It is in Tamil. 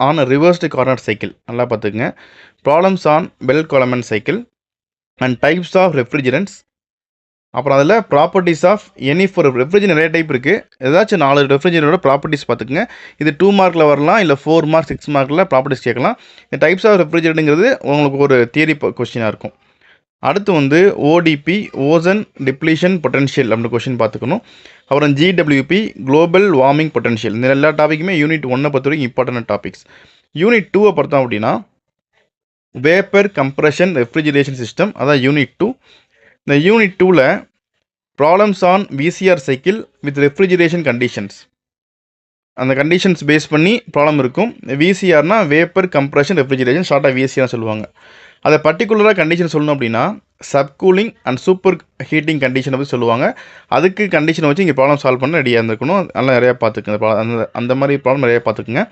ஆன் ரிவர்ஸ்டு கார்னர் சைக்கிள் நல்லா பார்த்துக்குங்க. Problems on bell Coleman cycle and types of refrigerants. அப்புறம் அதில் properties of any four refrigerant நிறைய டைப் இருக்குது. ஏதாச்சும் 4 ரெஃப்ரிஜரேட்டரோட ப்ராப்பர்ட்டிஸ் பார்த்துக்குங்க. இது 2 மார்க்கில் வரலாம், இல்லை 4 மார்க் 6 மார்க்கில் ப்ராப்பர்ட்டிஸ் கேட்கலாம். இந்த டைப்ஸ் ஆஃப் ரெஃப்ரிஜரேட்டுங்கிறது உங்களுக்கு ஒரு தியரி கொஸ்டினாக இருக்கும். அடுத்து வந்து ஓடிபி ஓசன் டிப்ளீஷன் பொட்டன்ஷியல் அப்படின்னு கொஸ்டின் பார்த்துக்கணும். அப்புறம் ஜிடபிள்யூபி குளோபல் வார்மிங் பொட்டன்ஷியல். இந்த எல்லா டாப்பிக்குமே யூனிட் 1 பொறுத்த வரைக்கும் இம்பார்ட்டன்ட் டாபிக்ஸ். யூனிட் 2 பார்த்தோம் அப்படின்னா வேப்பர் கம்ப்ரெஷன் ரெஃப்ரிஜரேஷன் சிஸ்டம், அதான் யூனிட் 2. இந்த யூனிட் 2ல் problems on VCR cycle with refrigeration conditions, அந்த கண்டிஷன்ஸ் பேஸ் பண்ணி ப்ராப்ளம் இருக்கும். விசிஆர்னா வேப்பர் கம்ப்ரெஷன் ரெஃப்ரிஜரேஷன், ஷார்ட்டாக விசிஆர் சொல்லுவாங்க. அதை பர்டிகுலராக கண்டிஷன் சொல்லணும் அப்படின்னா சப்கூலிங் அண்ட் சூப்பர் ஹீட்டிங் கண்டிஷனை பற்றி சொல்லுவாங்க. அதுக்கு கண்டிஷனை வச்சு இங்கே ப்ராப்ளம் சால்வ் பண்ண ரெடியாக இருந்திருக்கணும். அதெல்லாம் நிறையா பார்த்துக்குங்க. அந்த மாதிரி ப்ராப்ளம் நிறையா பார்த்துக்குங்க.